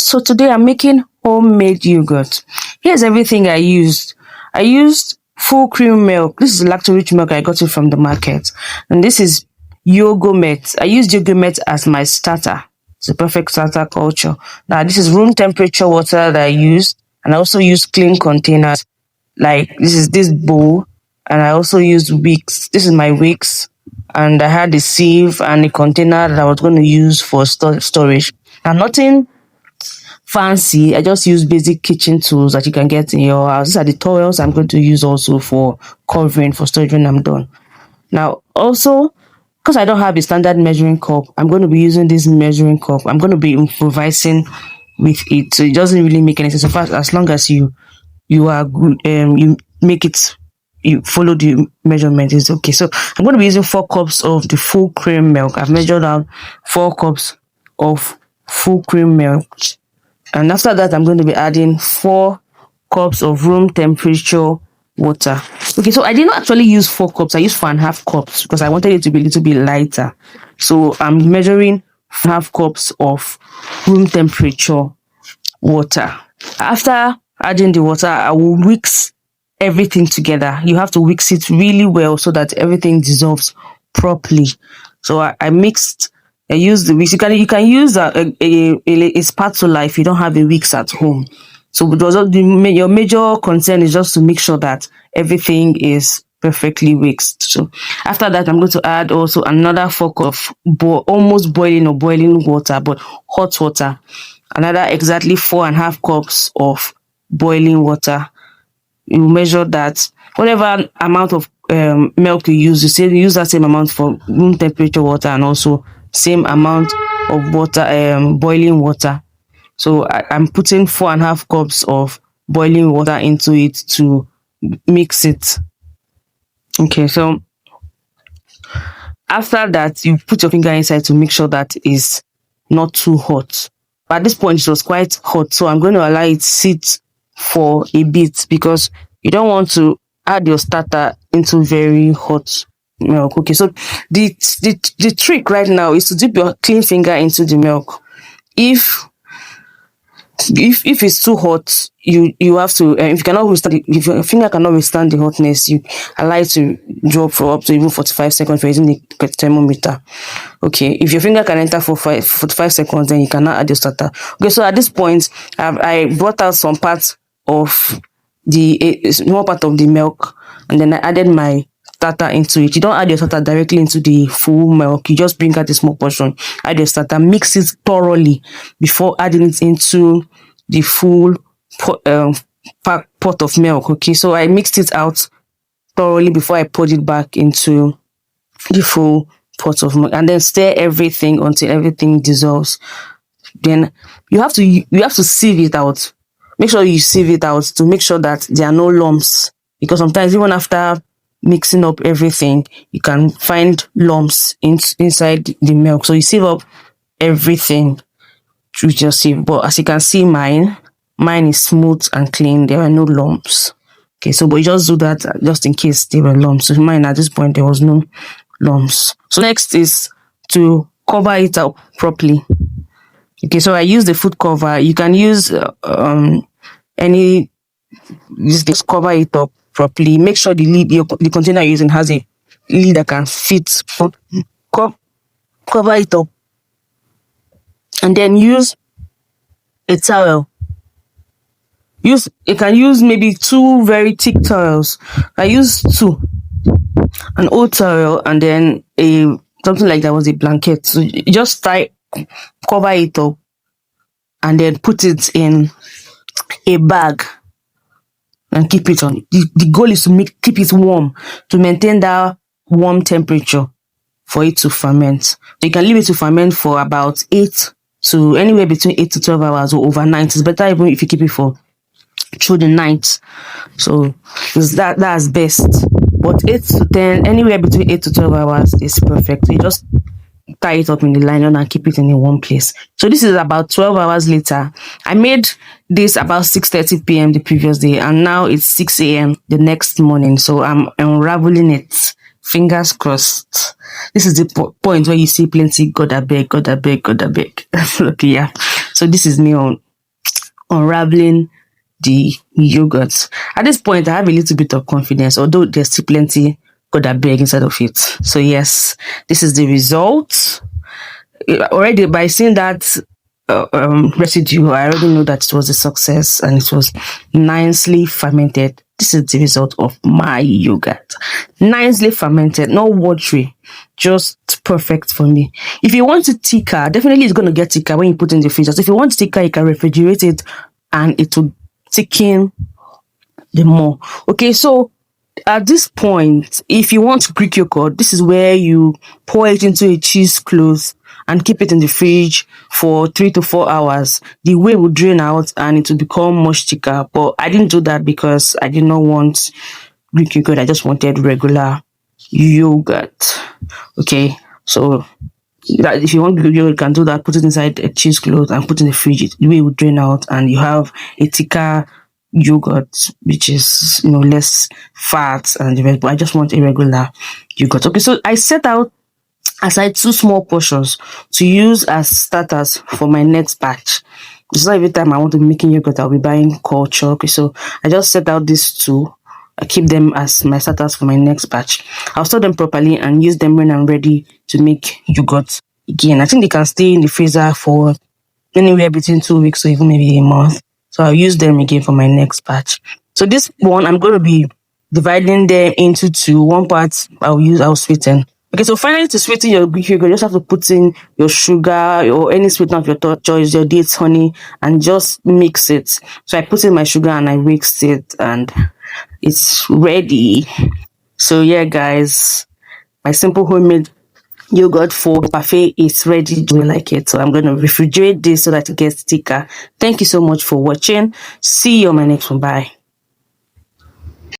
So today I'm making homemade yogurt. Here's everything I used. I used full cream milk. This is lacto-rich milk. I got it from the market. And this is Yogurt. I used Yogurt as my starter. It's a perfect starter culture. Now this is room temperature water that I used. And I also used clean containers. Like this is this bowl. And I also used wicks. This is my wicks. And I had a sieve and a container that I was going to use for storage. And nothing fancy. I just use basic kitchen tools that you can get in your house. These are the towels I'm going to use also for covering, for storage when I'm done. Now, also, because I don't have a standard measuring cup, I'm going to be using this measuring cup. I'm going to be improvising with it. So it doesn't really make any sense. So far, as long as you are good, you make it, you follow the measurement, is okay. So I'm going to be using 4 cups of the full cream milk. I've measured out 4 cups of full cream milk. And after that, I'm going to be adding 4 cups of room temperature water. Okay, so I did not actually use 4 cups. I used 4.5 cups because I wanted it to be a little bit lighter. So I'm measuring 4.5 cups of room temperature water. After adding the water, I will whisk everything together. You have to whisk it really well so that everything dissolves properly. So I mixed. I use the whisk. You can use a spatula if you don't have a whisk at home. So your major concern is just to make sure that everything is perfectly whisked. So after that, I'm going to add also another 4 cups of almost boiling water, but hot water. Another exactly 4.5 cups of boiling water. You measure that whatever amount of milk you use, you use that same amount for room temperature water, and also same amount of water, boiling water. So I'm putting 4.5 cups of boiling water into it to mix it. Okay, so after that, you put your finger inside to make sure that it's not too hot. But at this point, it was quite hot, so I'm going to allow it sit for a bit because you don't want to add your starter into very hot milk. Okay, so the trick right now is to dip your clean finger into the milk. If it's too hot, you have to, if you cannot withstand if your finger cannot withstand the hotness, you allow it to drop for up to even 45 seconds for using the thermometer. Okay, if your finger can enter for 45 seconds, then you cannot add your starter. Okay, so at this point, I brought out some parts of the small part of the milk, and then I added my starter into it. You don't add your starter directly into the full milk. You just bring out a small portion, add your starter, mix it thoroughly before adding it into the full pot of milk. Okay, so I mixed it out thoroughly before I poured it back into the full pot of milk, and then stir everything until everything dissolves. Then you have to sieve it out. Make sure you sieve it out to make sure that there are no lumps, because sometimes even after mixing up everything, you can find lumps inside the milk. So you sieve up everything with your sieve. But as you can see, mine is smooth and clean. There are no lumps. Okay, so but you just do that just in case there were lumps. So mine at this point there was no lumps. So next is to cover it up properly. Okay, so I use the food cover. You can use just cover it up properly. Make sure the lid, the container you're using has a lid that can fit. Cover it up, and then use a towel. You can use maybe 2 very thick towels. I use 2, an old towel, and then something like that was a blanket. So you just cover it up, and then put it in a bag and keep it on. The goal is to keep it warm, to maintain that warm temperature for it to ferment. So you can leave it to ferment for about anywhere between 8 to 12 hours or overnight. It's better even if you keep it for through the night. So that's best. But 8 to 10, anywhere between 8 to 12 hours is perfect. So you just tie it up in the nylon and keep it in a warm place. So this is about 12 hours later. I made this about 6:30 p.m. the previous day, and now it's 6 a.m. the next morning. So I'm unraveling it. Fingers crossed. This is the point where you see plenty, God I beg, God I beg, God I beg. Okay, yeah. So this is me unraveling the yogurt. At this point, I have a little bit of confidence, although there's still plenty God I beg inside of it. So yes, this is the result. Already by seeing that residue, I already know that it was a success and it was nicely fermented. This is the result of my yogurt. Nicely fermented, not watery, just perfect for me. If you want it thicker, definitely it's going to get thicker when you put it in the freezer. So if you want it thicker, you can refrigerate it and it will thicken the more. Okay, so at this point, if you want Greek yogurt, this is where you pour it into a cheesecloth and keep it in the fridge for 3 to 4 hours. The whey will drain out and it will become much thicker. But I didn't do that because I did not want Greek yogurt. I just wanted regular yogurt. Okay, so that if you want Greek yogurt, you can do that. Put it inside a cheesecloth and put it in the fridge. The whey will drain out and you have a thicker yogurt, which is less fat and the rest. But I just want a regular yogurt. Okay, so I set out aside 2 small portions to use as starters for my next batch. It's not every time I want to be making yogurt, I'll be buying culture. Okay, so I just set out these two. I keep them as my starters for my next batch. I'll store them properly and use them when I'm ready to make yogurt again. I think they can stay in the freezer for anywhere between 2 weeks or even maybe a month. So I'll use them again for my next batch. So this one, I'm going to be dividing them into two. One part I'll sweeten. Okay, so finally to sweeten your Greek yogurt, you just have to put in your sugar or any sweetener of your choice, your dates, honey, and just mix it. So I put in my sugar and I mixed it and it's ready. So yeah, guys, my simple homemade yogurt for parfait is ready. Do you like it? So I'm going to refrigerate this so that it gets thicker. Thank you so much for watching. See you on my next one. Bye.